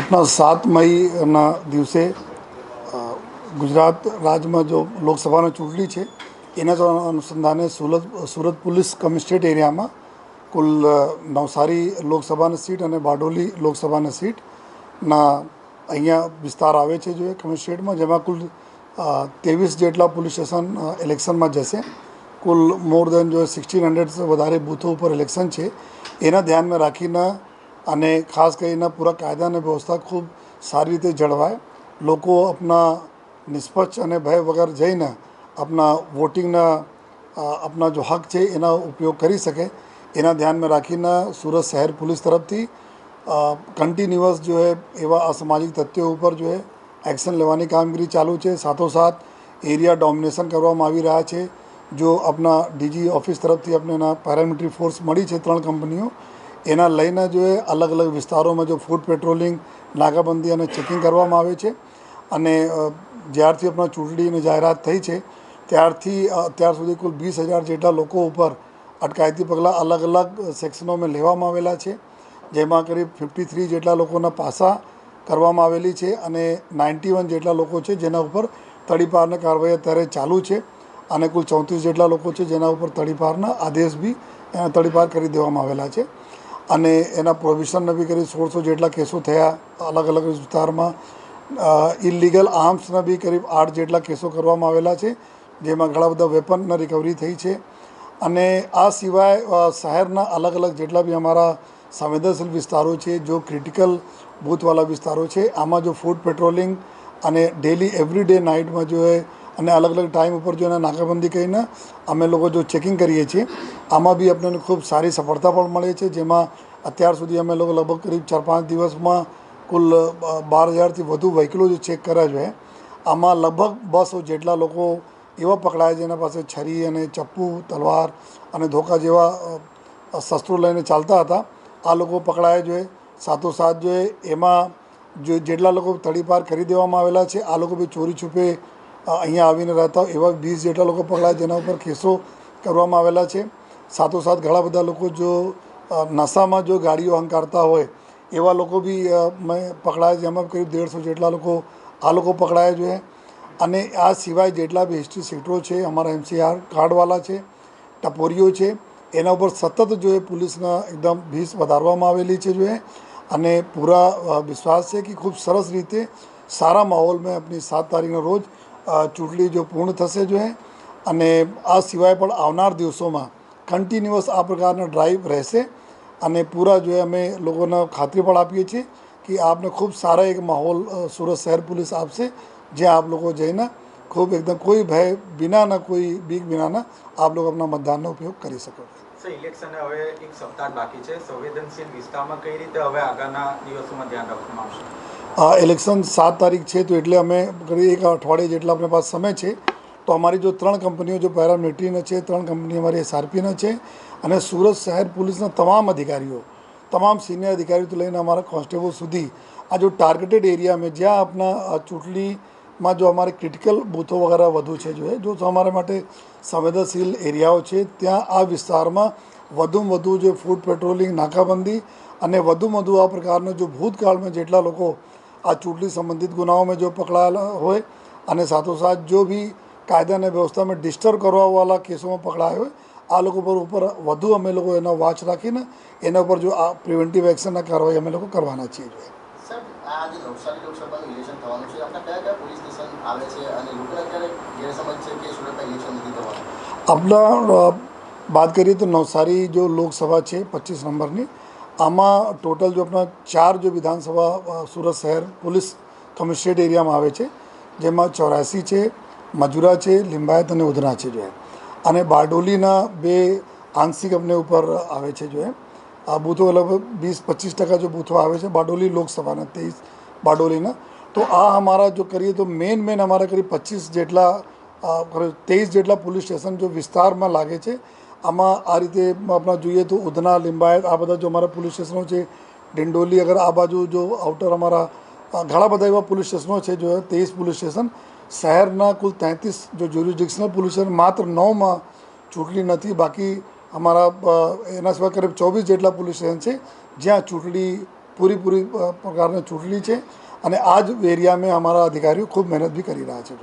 अपना 7 મઈના દિવસે ગુજરાત રાજ્યમાં જો લોકસભાની ચૂંટણી છે એના જો અનુસંધાને સુરત પોલીસ કમિશનરેટ એરિયામાં કુલ નવસારી લોકસભાની સીટ અને બારડોલી લોકસભાની સીટના અહીંયા વિસ્તાર આવે છે જો કમિશનરેટમાં, જેમાં કુલ 23 જેટલા પોલીસ સ્ટેશન ઇલેક્શનમાં જશે. કુલ મોર દેન જો 1600 વધારે બૂથો ઉપર ઇલેક્શન છે. એના ધ્યાનમાં રાખીને અને ખાસ કરીને પૂરા કાયદા અને વ્યવસ્થા ખૂબ સારી રીતે જળવાય, લોકો આપણા નિષ્પક્ષ અને ભય વગર જઈને આપણા વોટિંગના આપણા જો હક છે એના ઉપયોગ કરી શકે, એના ધ્યાનમાં રાખીને સુરત શહેર પોલીસ તરફથી કન્ટિન્યુઅસ જો હે એવા અસામાજિક તત્વો ઉપર જો હે એક્શન લેવાની કામગીરી ચાલુ છે. સાથોસાથ એરિયા ડોમિનેશન કરવામાં આવી રહ્યા છે. જો આપણા ડીજી ઓફિસ તરફથી આપણે એના પેરામિલિટરી ફોર્સ મળી છે 3 કંપનીઓ, એના લઈને જો એ અલગ અલગ વિસ્તારોમાં જો ફૂડ પેટ્રોલિંગ, નાકાબંધી અને ચેકિંગ કરવામાં આવે છે. અને જ્યારથી આપણા ચૂંટણીની જાહેરાત થઈ છે ત્યારથી અત્યાર સુધી કુલ 20,000 જેટલા લોકો ઉપર અટકાયતી પગલાં અલગ અલગ સેક્શનોમાં લેવામાં આવેલા છે, જેમાં કરીબ 53 જેટલા લોકોના પાસા કરવામાં આવેલી છે અને 91 જેટલા લોકો છે જેના ઉપર તડીપારની કાર્યવાહી અત્યારે ચાલુ છે. અને કુલ 34 જેટલા લોકો છે જેના ઉપર તડીપારના આદેશ બી તડીપાર કરી દેવામાં આવેલા છે. અને એના પ્રોવિઝનને બી કરીબ 1600 જેટલા કેસો થયા અલગ અલગ વિસ્તારમાં. ઇલીગલ આર્મ્સના બી કરીબ 8 જેટલા કેસો કરવામાં આવેલા છે, જેમાં ઘણા બધા વેપનના રિકવરી થઈ છે. અને આ સિવાય શહેરના અલગ અલગ જેટલા બી અમારા સંવેદનશીલ વિસ્તારો છે, જો ક્રિટિકલ બૂથવાળા વિસ્તારો છે, આમાં જો ફૂડ પેટ્રોલિંગ અને ડેલી એવરીડે નાઇટમાં જો એ અને અલગ અલગ ટાઈમ ઉપર જો એને નાકાબંધી કરીને અમે લોકો જો ચેકિંગ કરીએ છીએ, આમાં બી આપણને ખૂબ સારી સફળતા પણ મળે છે. જેમાં અત્યાર સુધી અમે લોકો લગભગ કરીબ 4-5 દિવસમાં કુલ 12,000થી વધુ વ્હીકલો જો ચેક કર્યા છે. આમાં લગભગ 200 જેટલા લોકો એવા પકડાયા જેના પાસે છરી અને ચપ્પુ, તલવાર અને ધોકા જેવા શસ્ત્રો લઈને ચાલતા હતા. આ લોકો પકડાયા જોઈએ. સાથોસાથ જો એમાં જો જેટલા લોકો તડીપાર કરી દેવામાં આવેલા છે, આ લોકો બી ચોરી છુપે અહીંયા આવીને રહેતા એવા 20 જેટલા લોકો પકડાયા જેના ઉપર કેસો કરવામાં આવેલા છે. સાથોસાથ ઘણા બધા લોકો જો નશામાં જો ગાડીઓ હંકારતા હોય એવા લોકો બી મેં પકડાયા, જેમાં કરીબ 150 જેટલા લોકો આ લોકો પકડાયા જોઈએ. અને આ સિવાય જેટલા બી હિસ્ટ્રી સીટો છે, અમારા MCR કાર્ડવાળા છે, ટપોરીઓ છે, એના ઉપર સતત જો એ પોલીસના એકદમ ભીસ વધારવામાં આવેલી છે જો અને પૂરા વિશ્વાસ છે કે ખૂબ સરસ રીતે સારા માહોલમાં આપણી 7 તારીખના રોજ ચૂંટણી જો પૂર્ણ થશે જો અને આ સિવાય પણ આવનાર દિવસોમાં કન્ટિન્યુઅસ આ પ્રકારના ડ્રાઈવ રહેશે. અને પૂરા જો અમે લોકોને ખાતરી પણ આપીએ છીએ કે આપને ખૂબ સારા એક માહોલ સુરત શહેર પોલીસ આપશે, જ્યાં આપ લોકો જઈને ખૂબ એકદમ કોઈ ભય વિનાના, કોઈ બીક વિનાના આપ લોકો આપણા મતદાનનો ઉપયોગ કરી શકો. ઇલેક્શનને હવે 1 સપ્તાહ બાકી છે, સંવેદનશીલ વિસ્તારમાં કઈ રીતે હવે આગળના દિવસોમાં ધ્યાન રાખવામાં આવશે? ઇલેક્શન 7 તારીખ છે, તો એટલે અમે કરીબ 1 અઠવાડિયે જેટલા આપણી પાસે સમય છે. તો અમારી જો 3 કંપનીઓ જો પેરામિલિટરીના છે, 3 કંપની અમારી SRPના છે અને સુરત શહેર પોલીસના તમામ અધિકારીઓ, તમામ સિનિયર અધિકારીઓથી લઈને અમારા કોન્સ્ટેબલ સુધી આ જો ટાર્ગેટેડ એરિયામાં જ્યાં આપણા ચૂંટણીમાં જો અમારે ક્રિટિકલ બૂથો વગેરે વધુ છે જો અમારા માટે સંવેદનશીલ એરિયાઓ છે, ત્યાં આ વિસ્તારમાં વધુમાં વધુ જો ફૂડ પેટ્રોલિંગ, નાકાબંધી અને વધુમાં વધુ આ પ્રકારના જો ભૂતકાળમાં જેટલા લોકો આ ચૂંટણી સંબંધિત ગુનાઓમાં જો પકડાયેલા હોય અને સાથોસાથ જો બી કાયદાને વ્યવસ્થામાં ડિસ્ટર્બ કરવાવાળા કેસોમાં પકડાયા હોય, આ લોકો પર ઉપર વધુ અમે લોકો એના વોચ રાખીને એના ઉપર જો આ પ્રિવેન્ટિવ એક્શનના કાર્યવાહી અમે લોકો કરવાના છીએ. આપણા વાત કરીએ તો નવસારી જો લોકસભા છે 25 નંબરની, આમાં ટોટલ જો આપણા 4 જો વિધાનસભા સુરત શહેર પોલીસ કમિશનરેટ એરિયામાં આવે છે, જેમાં 84 છે, મજુરા છે, લિંબાયત અને ઉધના છે જો. અને બારડોલીના 2 આંશિક અમને ઉપર આવે છે જો. આ બૂથો લગભગ 20-25% જો બૂથો આવે છે બારડોલી લોકસભાના 23 બારડોલીના. તો આ અમારા જો કરીએ તો મેન અમારા કરીબ 25 જેટલા 23 જેટલા પોલીસ સ્ટેશન જો વિસ્તારમાં લાગે છે. આમાં આ રીતે આપણા જોઈએ તો ઉધના, લિંબાયત આ બધા જો અમારા પોલીસ સ્ટેશનો છે. ડિંડોલી અગર આ બાજુ જો આઉટર અમારા ઘણા બધા એવા પોલીસ સ્ટેશનો છે જો 23 પોલીસ સ્ટેશન. શહેરના કુલ 33 જો જ્યુરિસ્ડિક્શનલ પોલીસ સ્ટેશન, માત્ર 9માં ચૂંટણી નથી. બાકી અમારા એના સિવાય કરીબ 24 જેટલા પોલીસ સ્ટેશન છે જ્યાં ચૂંટણી પૂરી પ્રકારની ચૂંટણી છે અને આ જ એરિયા મેં અમારા અધિકારીઓ ખૂબ મહેનત બી કરી રહ્યા છે.